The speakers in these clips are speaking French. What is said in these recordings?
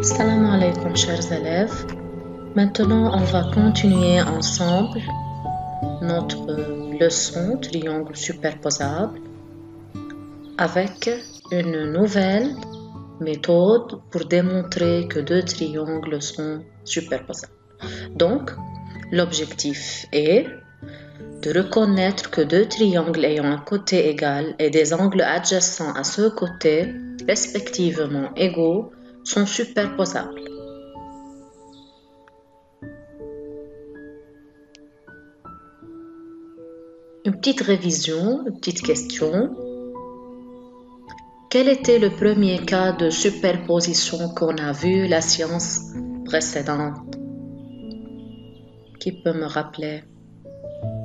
Salam alaikum chers élèves. Maintenant, on va continuer ensemble notre leçon triangle superposable avec une nouvelle méthode pour démontrer que deux triangles sont superposables. Donc, l'objectif est de reconnaître que deux triangles ayant un côté égal et des angles adjacents à ce côté, respectivement égaux, sont superposables. Une petite révision, une petite question. Quel était le premier cas de superposition qu'on a vu la séance précédente? Qui peut me rappeler?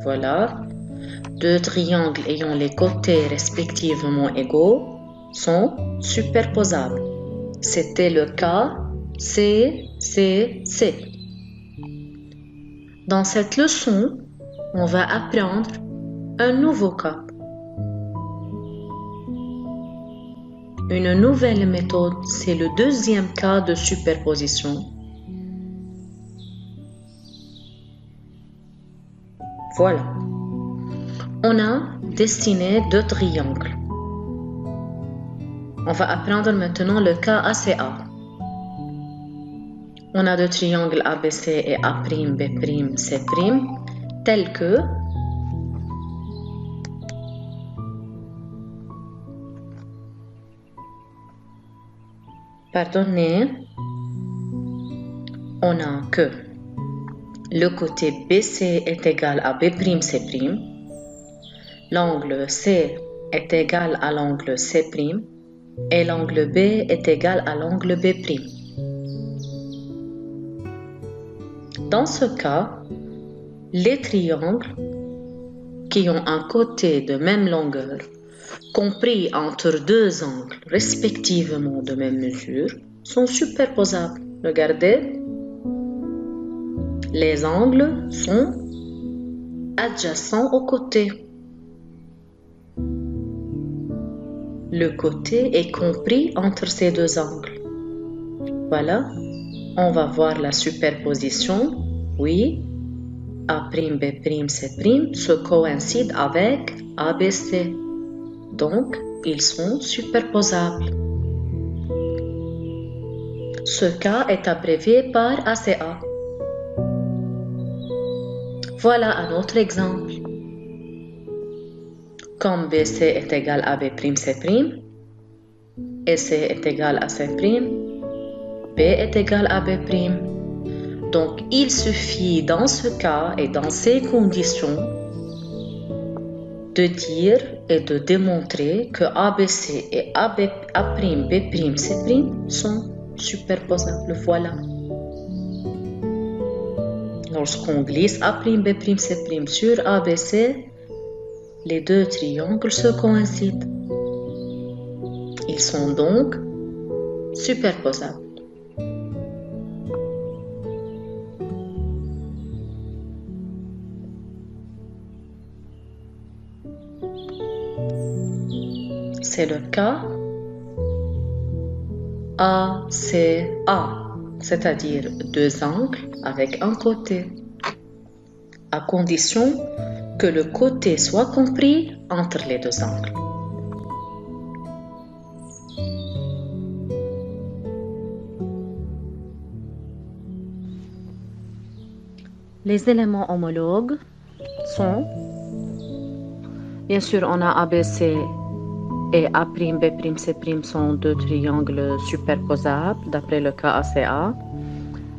Voilà. Deux triangles ayant les côtés respectivement égaux sont superposables. C'était le cas C, C, C. Dans cette leçon, on va apprendre un nouveau cas. Une nouvelle méthode, c'est le deuxième cas de superposition. Voilà. On a dessiné deux triangles. On va apprendre maintenant le cas ACA. On a deux triangles ABC et A'B'C', tels que on a que le côté BC est égal à B'C', l'angle C est égal à l'angle C', et l'angle B est égal à l'angle B'. Dans ce cas, les triangles qui ont un côté de même longueur, compris entre deux angles respectivement de même mesure, sont superposables. Regardez, les angles sont adjacents aux côtés. Le côté est compris entre ces deux angles. Voilà, on va voir la superposition. Oui, A'B'C' se coïncident avec ABC. Donc, ils sont superposables. Ce cas est abrévié par ACA. Voilà un autre exemple. Comme BC est égal à B'C', et C est égal à C', B est égal à B'. Donc, il suffit dans ce cas et dans ces conditions de dire et de démontrer que ABC et A'B'C' sont superposables. Voilà. Lorsqu'on glisse A'B'C' sur ABC, les deux triangles se coïncident. Ils sont donc superposables. C'est le cas ACA, c'est-à-dire deux angles avec un côté, à condition que le côté soit compris entre les deux angles. Les éléments homologues sont, bien sûr, on a ABC et A'B'C' sont deux triangles superposables d'après le cas ACA.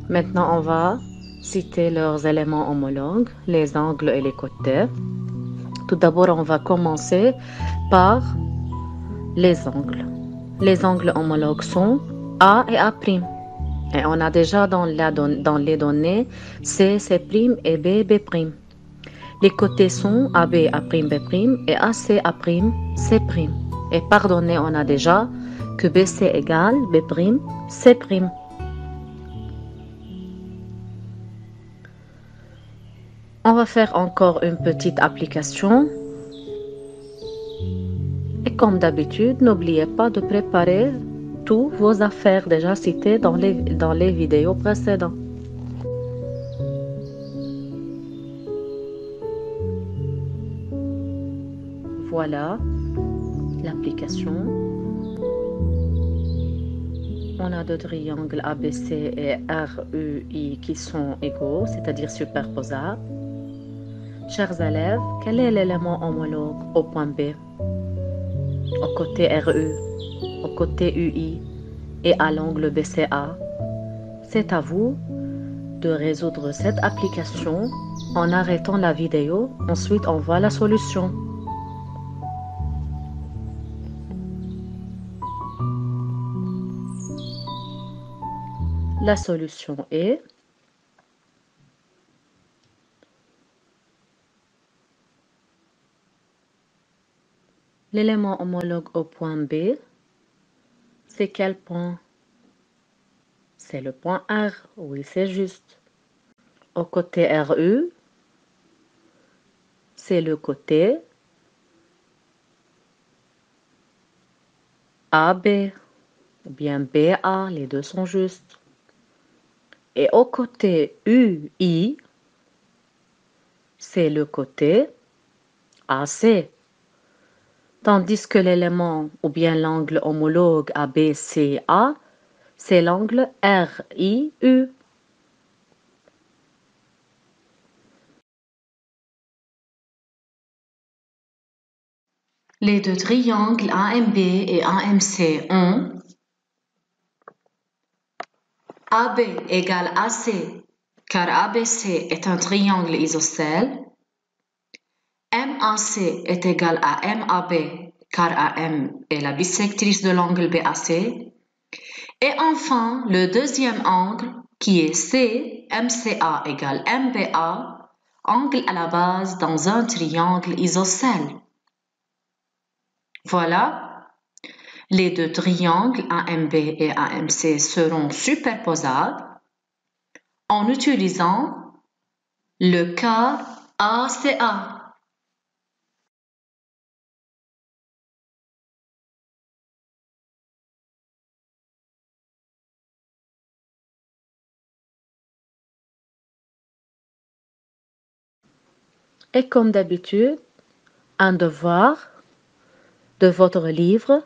Maintenant, on va citer leurs éléments homologues, les angles et les côtés. Tout d'abord, on va commencer par les angles. Les angles homologues sont A et A'. Et on a déjà dans les données C, C' et B, B'. Les côtés sont AB, A', B' et AC, A', C'. Et par données, on a déjà que BC égale B', C'. On va faire encore une petite application. Et comme d'habitude, n'oubliez pas de préparer tous vos affaires déjà citées dans les vidéos précédentes. Voilà l'application. On a deux triangles ABC et RUI qui sont égaux, c'est-à-dire superposables. Chers élèves, quel est l'élément homologue au point B, au côté RU, au côté UI et à l'angle BCA? C'est à vous de résoudre cette application en arrêtant la vidéo. Ensuite, on voit la solution. La solution est l'élément homologue au point B. C'est quel point? C'est le point R. Oui, c'est juste. Au côté RU, c'est le côté AB ou bien BA. Les deux sont justes. Et au côté UI, c'est le côté AC. Tandis que l'élément ou bien l'angle homologue ABCA, c'est l'angle RIU. Les deux triangles AMB et AMC ont AB égale AC, car ABC est un triangle isocèle. MAC est égal à MAB, car AM est la bissectrice de l'angle BAC. Et enfin, le deuxième angle, qui est C, MCA égale MBA, angle à la base dans un triangle isocèle. Voilà, les deux triangles AMB et AMC seront superposables en utilisant le cas ACA. Et comme d'habitude, un devoir de votre livre